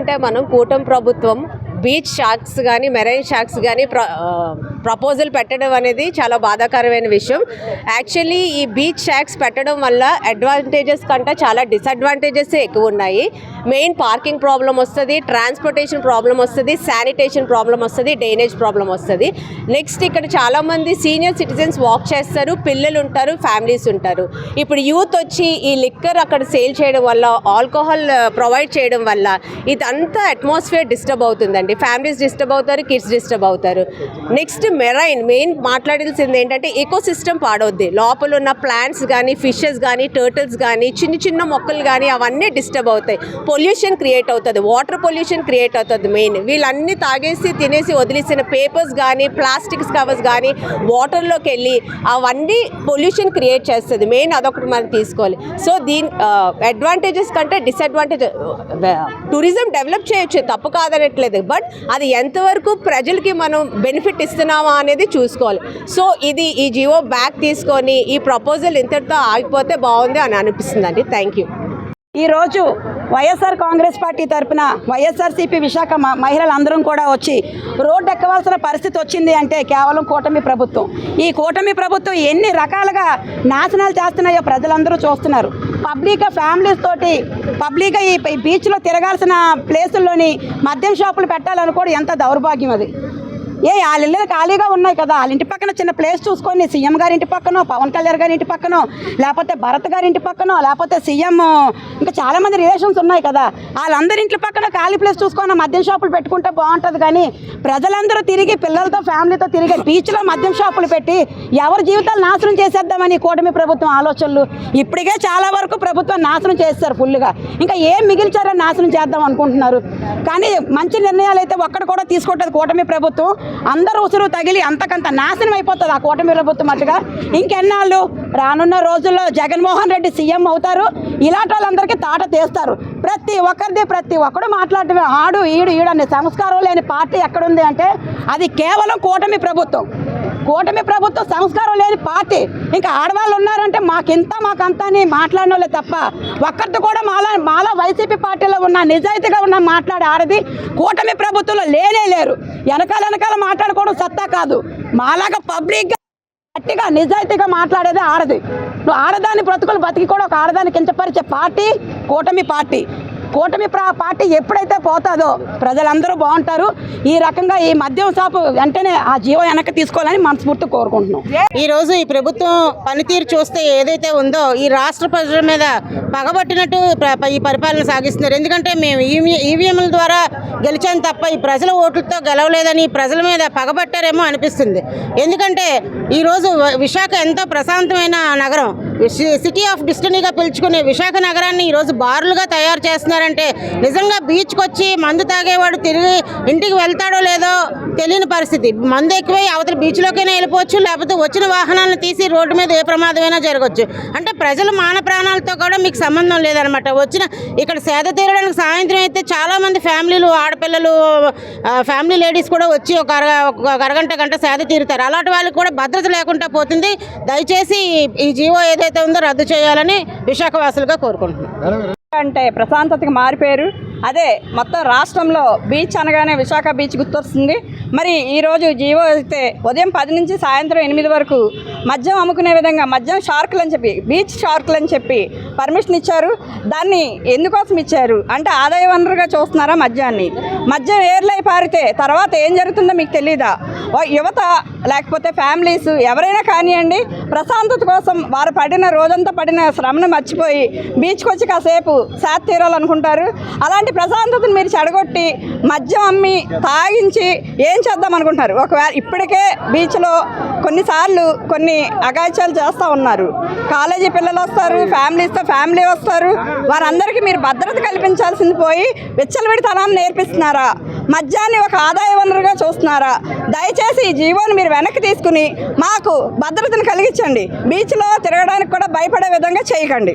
చూసుకుంటే మనం కూటమి ప్రభుత్వం బీచ్ షార్క్స్ కానీ మెరైన్ షార్క్స్ కానీ ప్రపోజల్ పెట్టడం అనేది చాలా బాధాకరమైన విషయం. యాక్చువల్లీ ఈ బీచ్ షార్క్స్ పెట్టడం వల్ల అడ్వాంటేజెస్ కంటే చాలా డిసడ్వాంటేజెస్ ఎక్కువ ఉన్నాయి. మెయిన్ పార్కింగ్ ప్రాబ్లం వస్తుంది, ట్రాన్స్పోర్టేషన్ ప్రాబ్లం వస్తుంది, శానిటేషన్ ప్రాబ్లం వస్తుంది, డ్రైనేజ్ ప్రాబ్లం వస్తుంది. నెక్స్ట్ ఇక్కడ చాలామంది సీనియర్ సిటిజన్స్ వాక్ చేస్తారు, పిల్లలు ఉంటారు, ఫ్యామిలీస్ ఉంటారు. ఇప్పుడు యూత్ వచ్చి ఈ లిక్కర్ అక్కడ సేల్ చేయడం వల్ల, ఆల్కహాల్ ప్రొవైడ్ చేయడం వల్ల ఇదంతా అట్మాస్ఫియర్ డిస్టర్బ్ అవుతుందండి. ఫ్యామిలీస్ డిస్టర్బ్ అవుతారు, కిడ్స్ డిస్టర్బ్ అవుతారు. నెక్స్ట్ మెరైన్ మెయిన్ మాట్లాడాల్సింది ఏంటంటే ఎకో సిస్టమ్ పాడవుద్ది. లోపల ఉన్న ప్లాంట్స్ కానీ, ఫిషెస్ కానీ, టర్టిల్స్ కానీ, చిన్న చిన్న మొక్కలు కానీ అవన్నీ డిస్టర్బ్ అవుతాయి. పొల్యూషన్ క్రియేట్ అవుతుంది, వాటర్ పొల్యూషన్ క్రియేట్ అవుతుంది. మెయిన్ వీళ్ళన్నీ తాగేసి తినేసి వదిలేసిన పేపర్స్ కానీ, ప్లాస్టిక్స్ కవర్స్ కానీ వాటర్లోకి వెళ్ళి అవన్నీ పొల్యూషన్ క్రియేట్ చేస్తుంది. మెయిన్ అదొకటి మనం తీసుకోవాలి. సో దీని అడ్వాంటేజెస్ కంటే డిసడ్వాంటేజ్, టూరిజం డెవలప్ చేయొచ్చు, తప్పు కాదనట్లేదు, బట్ అది ఎంతవరకు ప్రజలకి మనం బెనిఫిట్ ఇస్తున్నామా అనేది చూసుకోవాలి. సో ఇది ఈ జియో బ్యాక్ తీసుకొని ఈ ప్రపోజల్ ఇంతటితో ఆగిపోతే బాగుంది అని అనిపిస్తుందండి. Thank you. ఈరోజు వైఎస్ఆర్ కాంగ్రెస్ పార్టీ తరఫున వైఎస్ఆర్సీపీ విశాఖ మహిళలందరం కూడా వచ్చి రోడ్డు ఎక్కవలసిన పరిస్థితి వచ్చింది అంటే కేవలం కూటమి ప్రభుత్వం. ఈ కూటమి ప్రభుత్వం ఎన్ని రకాలుగా నాశనాలు చేస్తున్నాయో ప్రజలందరూ చూస్తున్నారు. పబ్లిక్గా ఫ్యామిలీస్ తోటి పబ్లిక్గా ఈ బీచ్లో తిరగాల్సిన ప్లేసుల్లోని మద్యం షాపులు పెట్టాలనుకోవడం ఎంత దౌర్భాగ్యం అది. వాళ్ళ ఇళ్ళు ఖాళీగా ఉన్నాయి కదా, వాళ్ళ ఇంటి పక్కన చిన్న ప్లేస్ చూసుకొని సీఎం గారి ఇంటి పక్కనో, పవన్ కళ్యాణ్ గారి ఇంటి పక్కనో, లేకపోతే భరత్ గారి ఇంటి పక్కనో, లేకపోతే సీఎం ఇంకా చాలామంది రిలేషన్స్ ఉన్నాయి కదా, వాళ్ళందరి ఇంటి పక్కన ఖాళీ ప్లేస్ చూసుకొని మద్యం షాపులు పెట్టుకుంటే బాగుంటుంది. కానీ ప్రజలందరూ తిరిగి పిల్లలతో ఫ్యామిలీతో తిరిగి బీచ్లో మద్యం షాపులు పెట్టి ఎవరి జీవితాలు నాశనం చేసేద్దామని కూటమి ప్రభుత్వం ఆలోచనలు. ఇప్పటికే చాలా వరకు ప్రభుత్వం నాశనం చేస్తారు ఫుల్గా, ఇంకా ఏం మిగిల్చారని నాశనం చేద్దాం అనుకుంటున్నారు. కానీ మంచి నిర్ణయాలు అయితే ఒక్కడు కూడా తీసుకోవట్లేదు కూటమి ప్రభుత్వం. అందరూ ఉసురు తగిలి అంతకంత నాశనం అయిపోతుంది ఆ కూటమి ప్రభుత్వం అట్టుగా. ఇంకెన్నాళ్ళు రానున్న రోజుల్లో జగన్మోహన్ రెడ్డి సీఎం అవుతారు, ఇలాంటి వాళ్ళందరికీ తాట తీస్తారు. ప్రతి ఒక్కడు మాట్లాడటమే ఆడు ఈడు అనే సంస్కారం లేని పార్టీ ఎక్కడుంది అంటే అది కేవలం కూటమి ప్రభుత్వం. కూటమి ప్రభుత్వం సంస్కారం లేని పార్టీ. ఇంకా ఆడవాళ్ళు ఉన్నారంటే మాకంతా అని మాట్లాడిన వాళ్ళే తప్ప ఒక్కరితో కూడా మాలా వైసీపీ పార్టీలో ఉన్న నిజాయితీగా ఉన్న మాట్లాడే ఆడది కూటమి ప్రభుత్వంలో లేరు. వెనకాల మాట్లాడుకోవడం సత్తా కాదు, మాలాగా పబ్లిక్గా గట్టిగా నిజాయితీగా మాట్లాడేది ఆడది. నువ్వు ఆడదాని బ్రతుకులు బతికి కూడా ఒక ఆడదాన్ని కించపరిచే పార్టీ కూటమి పార్టీ. కూటమి పార్టీ ఎప్పుడైతే పోతుందో ప్రజలందరూ బాగుంటారు. ఈ రకంగా ఈ మద్యం షాపు వెంటనే ఆ జీవో వెనక్కి తీసుకోవాలని మనస్ఫూర్తి కోరుకుంటున్నాం. ఈరోజు ఈ ప్రభుత్వం పనితీరు చూస్తే ఏదైతే ఉందో ఈ రాష్ట్ర ప్రజల మీద పగబట్టినట్టు ఈ పరిపాలన సాగిస్తున్నారు. ఎందుకంటే మేము ఈవీఎంల ద్వారా గెలిచాను తప్ప ఈ ప్రజల ఓట్లతో గెలవలేదని ప్రజల మీద పగబట్టారేమో అనిపిస్తుంది. ఎందుకంటే ఈరోజు విశాఖ ఎంతో ప్రశాంతమైన నగరం, సిటీ ఆఫ్ డెస్టినీగా పిలుచుకునే విశాఖ నగరాన్ని ఈరోజు బారులుగా తయారు చేస్తున్నారంటే నిజంగా బీచ్కి వచ్చి మందు తాగేవాడు తిరిగి ఇంటికి వెళ్తాడో లేదో తెలియని పరిస్థితి. మందు ఎక్కువై అవతల బీచ్లోకైనా వెళ్ళిపోవచ్చు, లేకపోతే వచ్చిన వాహనాలను తీసి రోడ్డు మీద ఏ ప్రమాదమైనా జరగవచ్చు. అంటే ప్రజల మాన ప్రాణాలతో కూడా మీకు సంబంధం లేదనమాట. ఇక్కడ సేద తీరడానికి సాయంత్రం అయితే చాలామంది ఫ్యామిలీలు, ఆడపిల్లలు, ఫ్యామిలీ లేడీస్ కూడా వచ్చి ఒక అరగంట సేద తీరుతారు. అలాంటి వాళ్ళకి కూడా భద్రత లేకుండా పోతుంది. దయచేసి ఈ జీవో ఏదైతే ఉందో రద్దు చేయాలని విశాఖవాసులుగా కోరుకుంటున్నాం. అంటే ప్రశాంతతకి మారిపోయారు. అదే మొత్తం రాష్ట్రంలో బీచ్ అనగానే విశాఖ బీచ్ గుర్తొస్తుంది. మరి ఈరోజు జీవో అయితే ఉదయం 10 నుంచి సాయంత్రం 8 వరకు మద్యం అమ్ముకునే విధంగా మద్యం షార్కులు అని చెప్పి, బీచ్ షార్కులు అని చెప్పి పర్మిషన్ ఇచ్చారు. దాన్ని ఎందుకోసం ఇచ్చారు అంటే ఆదాయ వనరుగా చూస్తున్నారా మద్యాన్ని? మద్యం ఏర్లై పారితే తర్వాత ఏం జరుగుతుందో మీకు తెలీదా? యువత లేకపోతే ఫ్యామిలీస్ ఎవరైనా కానివ్వండి, ప్రశాంతత కోసం వారు రోజంతా పడిన శ్రమను మర్చిపోయి బీచ్కి వచ్చి కాసేపు సేద తీరాలనుకుంటారు. అలాంటి ప్రశాంతతను మీరు చెడగొట్టి మద్యం అమ్మి తాగించి ఏం చేద్దాం అనుకుంటున్నారు? ఒకవేళ ఇప్పటికే బీచ్లో కొన్నిసార్లు కొన్ని అగాయిత్యాలు చేస్తూ ఉన్నారు. కాలేజీ పిల్లలు వస్తారు, ఫ్యామిలీ వస్తారు, వారందరికీ మీరు భద్రత కల్పించాల్సింది పోయి విచ్చలవిడితనాన్ని నేర్పిస్తున్నారా? మద్యాన్ని ఒక ఆదాయ వనరుగా చూస్తున్నారా? దయచేసి ఈ జీవోని మీరు వెనక్కి తీసుకుని మాకు భద్రతను కలిగించండి. బీచ్లో తిరగడానికి కూడా భయపడే విధంగా చేయకండి.